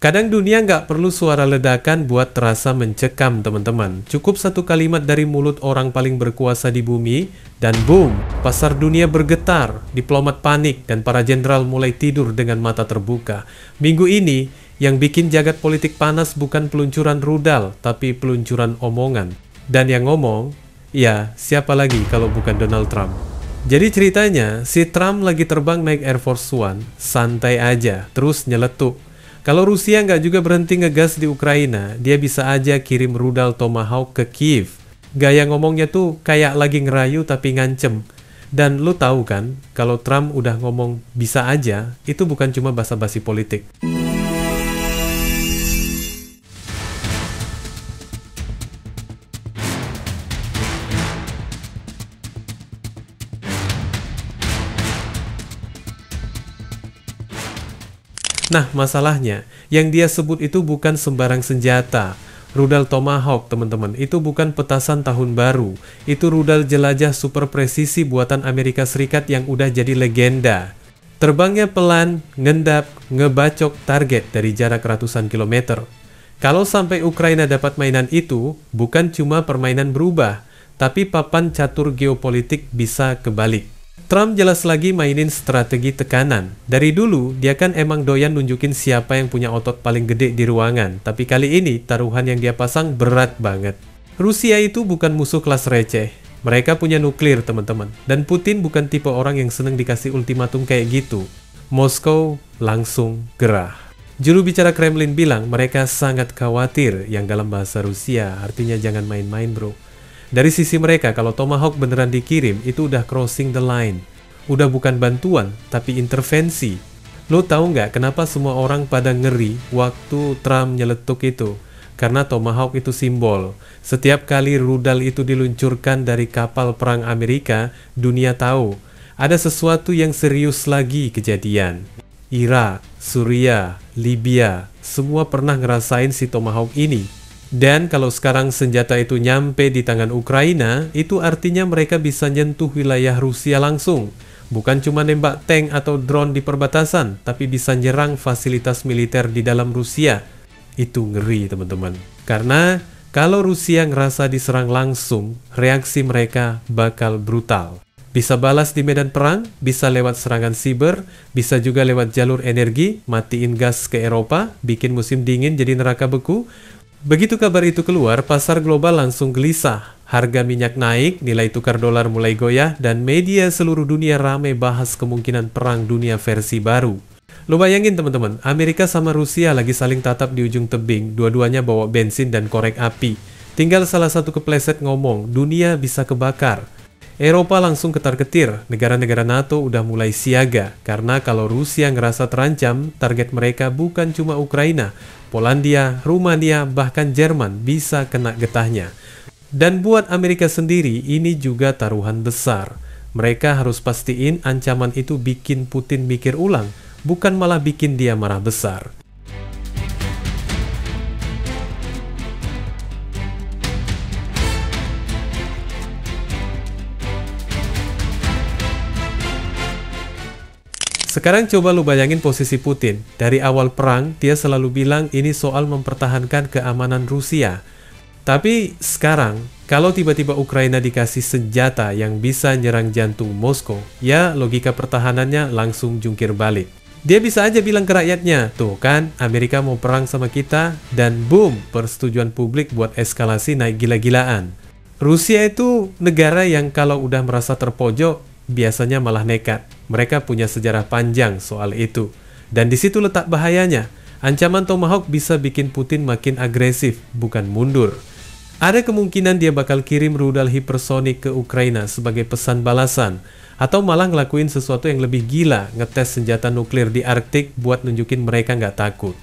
Kadang dunia nggak perlu suara ledakan buat terasa mencekam, teman-teman. Cukup satu kalimat dari mulut orang paling berkuasa di bumi, dan boom, pasar dunia bergetar, diplomat panik, dan para jenderal mulai tidur dengan mata terbuka. Minggu ini, yang bikin jagat politik panas bukan peluncuran rudal, tapi peluncuran omongan. Dan yang ngomong, ya siapa lagi kalau bukan Donald Trump. Jadi ceritanya, si Trump lagi terbang naik Air Force One, santai aja, terus nyeletuk. Kalau Rusia nggak juga berhenti ngegas di Ukraina, dia bisa aja kirim rudal Tomahawk ke Kiev. Gaya ngomongnya tuh kayak lagi ngerayu tapi ngancem. Dan lu tahu kan, kalau Trump udah ngomong bisa aja, itu bukan cuma basa-basi politik. Nah, masalahnya, yang dia sebut itu bukan sembarang senjata. Rudal Tomahawk, teman-teman, itu bukan petasan tahun baru. Itu rudal jelajah super presisi buatan Amerika Serikat yang udah jadi legenda. Terbangnya pelan, ngendap, ngebacok target dari jarak ratusan kilometer. Kalau sampai Ukraina dapat mainan itu, bukan cuma permainan berubah, tapi papan catur geopolitik bisa kebalik. Trump jelas lagi mainin strategi tekanan. Dari dulu, dia kan emang doyan nunjukin siapa yang punya otot paling gede di ruangan. Tapi kali ini, taruhan yang dia pasang berat banget. Rusia itu bukan musuh kelas receh. Mereka punya nuklir, teman-teman. Dan Putin bukan tipe orang yang seneng dikasih ultimatum kayak gitu. Moskow langsung gerah. Juru bicara Kremlin bilang mereka sangat khawatir, yang dalam bahasa Rusia artinya jangan main-main bro. Dari sisi mereka, kalau Tomahawk beneran dikirim, itu udah crossing the line. Udah bukan bantuan, tapi intervensi. Lo tahu nggak kenapa semua orang pada ngeri waktu Trump nyeletuk itu? Karena Tomahawk itu simbol. Setiap kali rudal itu diluncurkan dari kapal perang Amerika, dunia tahu. Ada sesuatu yang serius lagi kejadian. Irak, Suriah, Libya, semua pernah ngerasain si Tomahawk ini. Dan kalau sekarang senjata itu nyampe di tangan Ukraina, itu artinya mereka bisa nyentuh wilayah Rusia langsung. Bukan cuma nembak tank atau drone di perbatasan, tapi bisa nyerang fasilitas militer di dalam Rusia. Itu ngeri, teman-teman. Karena kalau Rusia ngerasa diserang langsung, reaksi mereka bakal brutal. Bisa balas di medan perang, bisa lewat serangan siber, bisa juga lewat jalur energi, matiin gas ke Eropa, bikin musim dingin jadi neraka beku. Begitu kabar itu keluar, pasar global langsung gelisah. Harga minyak naik, nilai tukar dolar mulai goyah, dan media seluruh dunia ramai bahas kemungkinan perang dunia versi baru. Lo bayangin teman-teman, Amerika sama Rusia lagi saling tatap di ujung tebing, dua-duanya bawa bensin dan korek api. Tinggal salah satu kepleset ngomong, dunia bisa kebakar. Eropa langsung ketar-ketir, negara-negara NATO udah mulai siaga, karena kalau Rusia ngerasa terancam, target mereka bukan cuma Ukraina, Polandia, Rumania, bahkan Jerman bisa kena getahnya. Dan buat Amerika sendiri, ini juga taruhan besar. Mereka harus pastiin ancaman itu bikin Putin mikir ulang, bukan malah bikin dia marah besar. Sekarang coba lu bayangin posisi Putin. Dari awal perang, dia selalu bilang ini soal mempertahankan keamanan Rusia. Tapi sekarang, kalau tiba-tiba Ukraina dikasih senjata yang bisa nyerang jantung Moskow, ya logika pertahanannya langsung jungkir balik. Dia bisa aja bilang ke rakyatnya, tuh kan Amerika mau perang sama kita, dan boom, persetujuan publik buat eskalasi naik gila-gilaan. Rusia itu negara yang kalau udah merasa terpojok, biasanya malah nekat. Mereka punya sejarah panjang soal itu. Dan di situ letak bahayanya. Ancaman Tomahawk bisa bikin Putin makin agresif, bukan mundur. Ada kemungkinan dia bakal kirim rudal hipersonik ke Ukraina sebagai pesan balasan. Atau malah ngelakuin sesuatu yang lebih gila, ngetes senjata nuklir di Arktik buat nunjukin mereka nggak takut.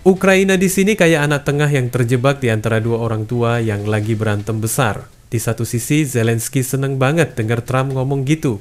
Ukraina di sini kayak anak tengah yang terjebak di antara dua orang tua yang lagi berantem besar. Di satu sisi, Zelensky seneng banget dengar Trump ngomong gitu.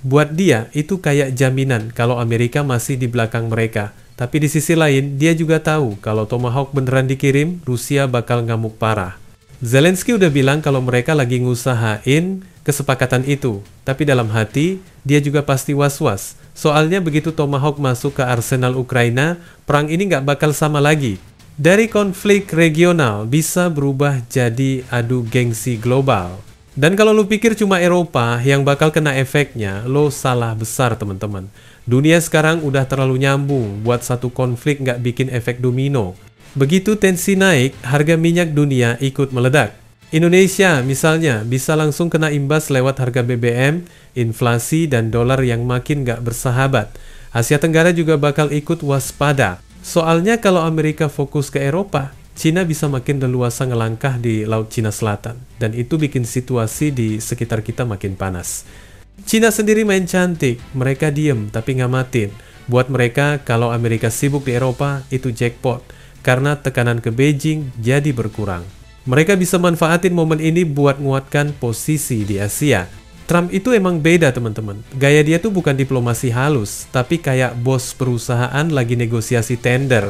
Buat dia, itu kayak jaminan kalau Amerika masih di belakang mereka. Tapi di sisi lain, dia juga tahu kalau Tomahawk beneran dikirim, Rusia bakal ngamuk parah. Zelensky udah bilang kalau mereka lagi ngusahain kesepakatan itu. Tapi dalam hati, dia juga pasti was-was. Soalnya begitu Tomahawk masuk ke arsenal Ukraina, perang ini nggak bakal sama lagi. Dari konflik regional bisa berubah jadi adu gengsi global. Dan kalau lu pikir cuma Eropa yang bakal kena efeknya, lo salah besar teman-teman. Dunia sekarang udah terlalu nyambung buat satu konflik nggak bikin efek domino. Begitu tensi naik, harga minyak dunia ikut meledak. Indonesia misalnya bisa langsung kena imbas lewat harga BBM, inflasi, dan dolar yang makin nggak bersahabat. Asia Tenggara juga bakal ikut waspada. Soalnya kalau Amerika fokus ke Eropa, Cina bisa makin leluasa ngelangkah di Laut Cina Selatan. Dan itu bikin situasi di sekitar kita makin panas. Cina sendiri main cantik, mereka diem tapi ngamatin. Buat mereka, kalau Amerika sibuk di Eropa, itu jackpot. Karena tekanan ke Beijing jadi berkurang. Mereka bisa manfaatin momen ini buat nguatkan posisi di Asia. Trump itu emang beda teman-teman. Gaya dia tuh bukan diplomasi halus, tapi kayak bos perusahaan lagi negosiasi tender.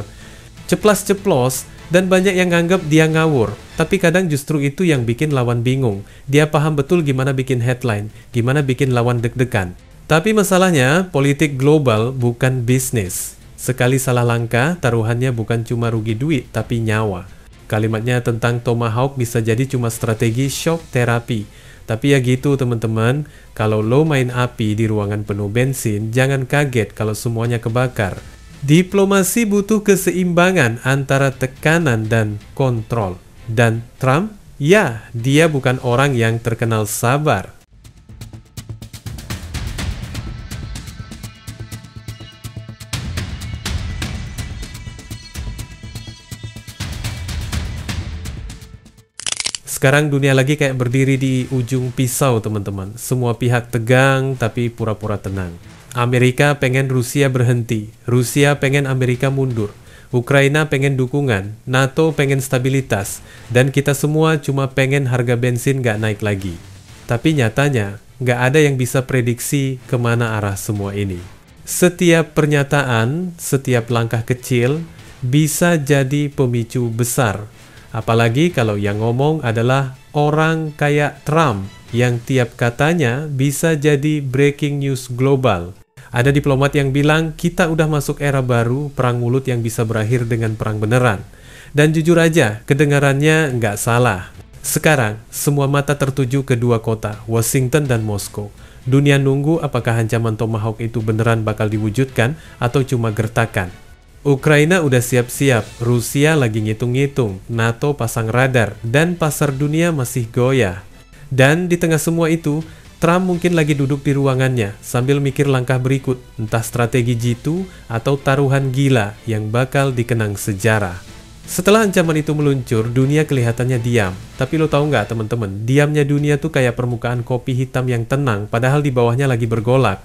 Ceplas-ceplos, dan banyak yang nganggap dia ngawur. Tapi kadang justru itu yang bikin lawan bingung. Dia paham betul gimana bikin headline, gimana bikin lawan deg-degan. Tapi masalahnya, politik global bukan bisnis. Sekali salah langkah, taruhannya bukan cuma rugi duit, tapi nyawa. Kalimatnya tentang Tomahawk bisa jadi cuma strategi shock terapi. Tapi ya gitu teman-teman, kalau lo main api di ruangan penuh bensin, jangan kaget kalau semuanya kebakar. Diplomasi butuh keseimbangan antara tekanan dan kontrol. Dan Trump, ya, dia bukan orang yang terkenal sabar. Sekarang dunia lagi kayak berdiri di ujung pisau teman-teman. Semua pihak tegang tapi pura-pura tenang. Amerika pengen Rusia berhenti. Rusia pengen Amerika mundur. Ukraina pengen dukungan. NATO pengen stabilitas. Dan kita semua cuma pengen harga bensin gak naik lagi. Tapi nyatanya gak ada yang bisa prediksi kemana arah semua ini. Setiap pernyataan, setiap langkah kecil bisa jadi pemicu besar. Apalagi kalau yang ngomong adalah orang kayak Trump yang tiap katanya bisa jadi breaking news global. Ada diplomat yang bilang kita udah masuk era baru, perang mulut yang bisa berakhir dengan perang beneran. Dan jujur aja, kedengarannya nggak salah. Sekarang, semua mata tertuju ke dua kota, Washington dan Moskow. Dunia nunggu apakah ancaman Tomahawk itu beneran bakal diwujudkan atau cuma gertakan. Ukraina udah siap-siap, Rusia lagi ngitung-ngitung, NATO pasang radar, dan pasar dunia masih goyah. Dan di tengah semua itu, Trump mungkin lagi duduk di ruangannya sambil mikir langkah berikut, entah strategi jitu atau taruhan gila yang bakal dikenang sejarah. Setelah ancaman itu meluncur, dunia kelihatannya diam. Tapi lo tahu nggak teman-teman, diamnya dunia tuh kayak permukaan kopi hitam yang tenang, padahal di bawahnya lagi bergolak.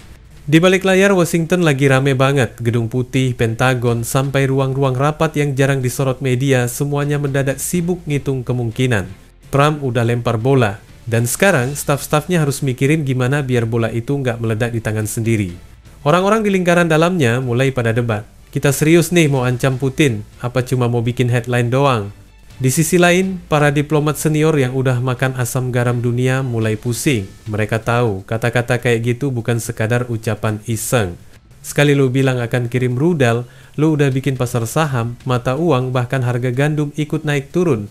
Di balik layar Washington lagi rame banget, Gedung Putih, Pentagon, sampai ruang-ruang rapat yang jarang disorot media, semuanya mendadak sibuk ngitung kemungkinan. Trump udah lempar bola, dan sekarang staf-stafnya harus mikirin gimana biar bola itu nggak meledak di tangan sendiri. Orang-orang di lingkaran dalamnya mulai pada debat. Kita serius nih mau ancam Putin, apa cuma mau bikin headline doang? Di sisi lain, para diplomat senior yang udah makan asam garam dunia mulai pusing. Mereka tahu, kata-kata kayak gitu bukan sekadar ucapan iseng. Sekali lu bilang akan kirim rudal, lu udah bikin pasar saham, mata uang, bahkan harga gandum ikut naik turun.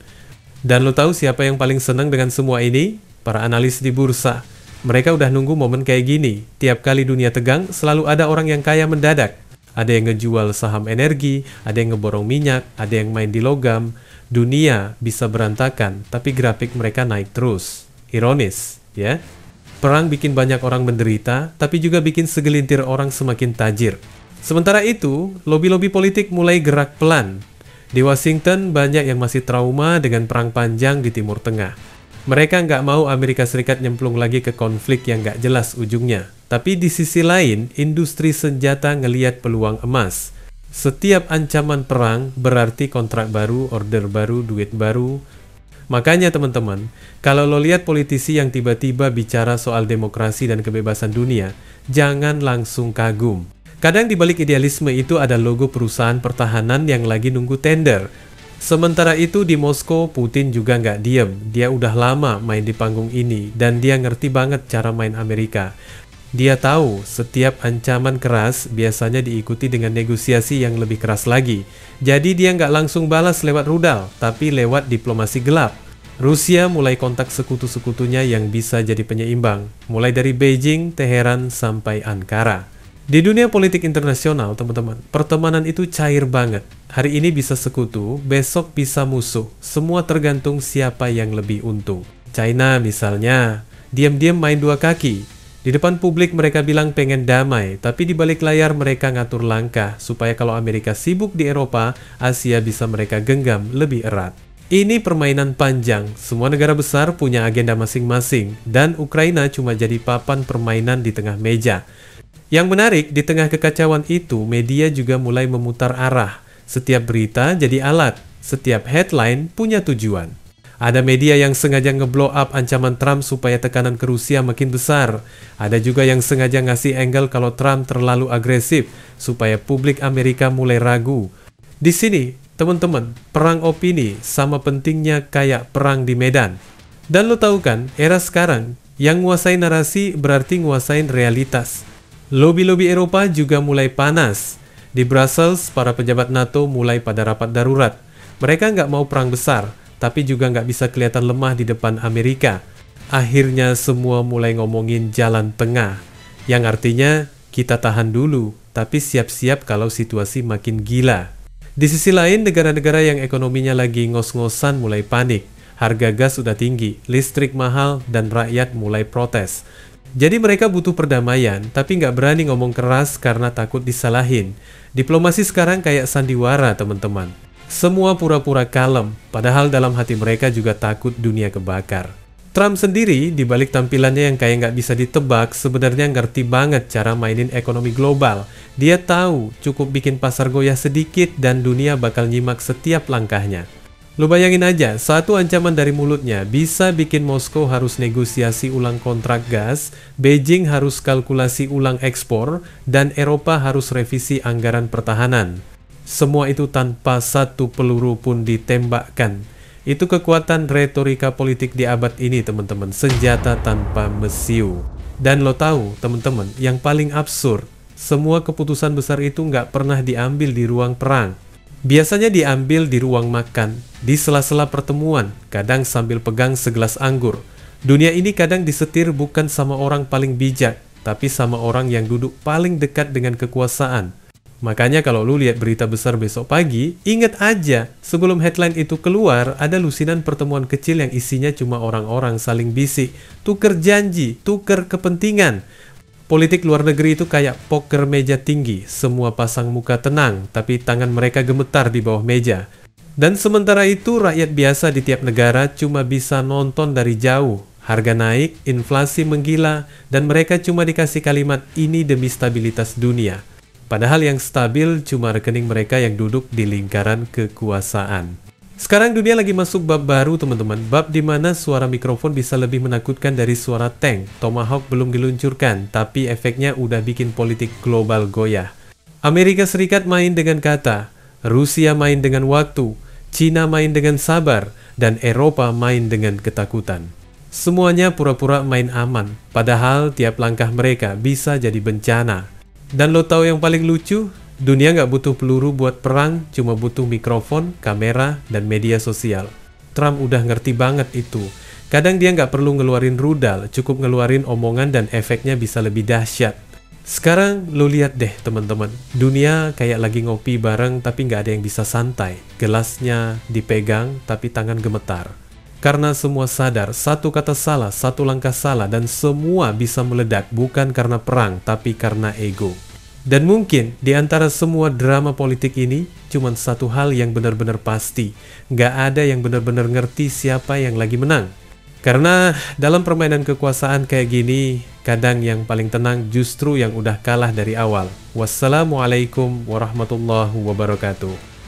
Dan lu tahu siapa yang paling senang dengan semua ini? Para analis di bursa. Mereka udah nunggu momen kayak gini. Tiap kali dunia tegang, selalu ada orang yang kaya mendadak. Ada yang ngejual saham energi, ada yang ngeborong minyak, ada yang main di logam. Dunia bisa berantakan, tapi grafik mereka naik terus. Ironis, ya? Perang bikin banyak orang menderita, tapi juga bikin segelintir orang semakin tajir. Sementara itu, lobi-lobi politik mulai gerak pelan. Di Washington, banyak yang masih trauma dengan perang panjang di Timur Tengah. Mereka nggak mau Amerika Serikat nyemplung lagi ke konflik yang nggak jelas ujungnya. Tapi di sisi lain, industri senjata ngeliat peluang emas. Setiap ancaman perang berarti kontrak baru, order baru, duit baru. Makanya teman-teman, kalau lo lihat politisi yang tiba-tiba bicara soal demokrasi dan kebebasan dunia, jangan langsung kagum. Kadang di balik idealisme itu ada logo perusahaan pertahanan yang lagi nunggu tender. Sementara itu di Moskow, Putin juga nggak diem. Dia udah lama main di panggung ini dan dia ngerti banget cara main Amerika. Dia tahu setiap ancaman keras biasanya diikuti dengan negosiasi yang lebih keras lagi. Jadi dia nggak langsung balas lewat rudal, tapi lewat diplomasi gelap. Rusia mulai kontak sekutu-sekutunya yang bisa jadi penyeimbang, mulai dari Beijing, Teheran, sampai Ankara. Di dunia politik internasional, teman-teman, pertemanan itu cair banget. Hari ini bisa sekutu, besok bisa musuh. Semua tergantung siapa yang lebih untung. China misalnya, diam-diam main dua kaki. Di depan publik mereka bilang pengen damai, tapi di balik layar mereka ngatur langkah supaya kalau Amerika sibuk di Eropa, Asia bisa mereka genggam lebih erat. Ini permainan panjang, semua negara besar punya agenda masing-masing, dan Ukraina cuma jadi papan permainan di tengah meja. Yang menarik, di tengah kekacauan itu, media juga mulai memutar arah. Setiap berita jadi alat, setiap headline punya tujuan. Ada media yang sengaja ngeblow up ancaman Trump supaya tekanan ke Rusia makin besar. Ada juga yang sengaja ngasih angle kalau Trump terlalu agresif, supaya publik Amerika mulai ragu. Di sini, teman-teman, perang opini sama pentingnya kayak perang di medan. Dan lo tahu kan, era sekarang, yang nguasain narasi berarti nguasain realitas. Lobi-lobi Eropa juga mulai panas. Di Brussels, para pejabat NATO mulai pada rapat darurat. Mereka nggak mau perang besar, tapi juga nggak bisa kelihatan lemah di depan Amerika. Akhirnya semua mulai ngomongin jalan tengah, yang artinya kita tahan dulu, tapi siap-siap kalau situasi makin gila. Di sisi lain, negara-negara yang ekonominya lagi ngos-ngosan mulai panik. Harga gas sudah tinggi, listrik mahal, dan rakyat mulai protes. Jadi mereka butuh perdamaian, tapi nggak berani ngomong keras karena takut disalahin. Diplomasi sekarang kayak sandiwara, teman-teman. Semua pura-pura kalem, padahal dalam hati mereka juga takut dunia kebakar. Trump sendiri, dibalik tampilannya yang kayak nggak bisa ditebak, sebenarnya ngerti banget cara mainin ekonomi global. Dia tahu cukup bikin pasar goyah sedikit dan dunia bakal nyimak setiap langkahnya. Lu bayangin aja, satu ancaman dari mulutnya bisa bikin Moskow harus negosiasi ulang kontrak gas, Beijing harus kalkulasi ulang ekspor, dan Eropa harus revisi anggaran pertahanan. Semua itu tanpa satu peluru pun ditembakkan. Itu kekuatan retorika politik di abad ini, teman-teman, senjata tanpa mesiu. Dan lo tahu, teman-teman, yang paling absurd, semua keputusan besar itu nggak pernah diambil di ruang perang. Biasanya diambil di ruang makan, di sela-sela pertemuan, kadang sambil pegang segelas anggur. Dunia ini kadang disetir bukan sama orang paling bijak, tapi sama orang yang duduk paling dekat dengan kekuasaan. Makanya kalau lu lihat berita besar besok pagi, ingat aja, sebelum headline itu keluar, ada lusinan pertemuan kecil yang isinya cuma orang-orang saling bisik, tuker janji, tuker kepentingan. Politik luar negeri itu kayak poker meja tinggi, semua pasang muka tenang, tapi tangan mereka gemetar di bawah meja. Dan sementara itu rakyat biasa di tiap negara cuma bisa nonton dari jauh. Harga naik, inflasi menggila, dan mereka cuma dikasih kalimat ini demi stabilitas dunia. Padahal yang stabil cuma rekening mereka yang duduk di lingkaran kekuasaan. Sekarang dunia lagi masuk bab baru, teman-teman. Bab di mana suara mikrofon bisa lebih menakutkan dari suara tank. Tomahawk belum diluncurkan, tapi efeknya udah bikin politik global goyah. Amerika Serikat main dengan kata, Rusia main dengan waktu, Cina main dengan sabar, dan Eropa main dengan ketakutan. Semuanya pura-pura main aman, padahal tiap langkah mereka bisa jadi bencana. Dan lo tahu yang paling lucu? Dunia nggak butuh peluru buat perang, cuma butuh mikrofon, kamera, dan media sosial. Trump udah ngerti banget itu. Kadang dia nggak perlu ngeluarin rudal, cukup ngeluarin omongan dan efeknya bisa lebih dahsyat. Sekarang lo lihat deh teman-teman, dunia kayak lagi ngopi bareng tapi nggak ada yang bisa santai. Gelasnya dipegang tapi tangan gemetar. Karena semua sadar, satu kata salah, satu langkah salah, dan semua bisa meledak bukan karena perang, tapi karena ego. Dan mungkin di antara semua drama politik ini, cuma satu hal yang benar-benar pasti. Nggak ada yang benar-benar ngerti siapa yang lagi menang. Karena dalam permainan kekuasaan kayak gini, kadang yang paling tenang justru yang udah kalah dari awal. Wassalamualaikum warahmatullahi wabarakatuh.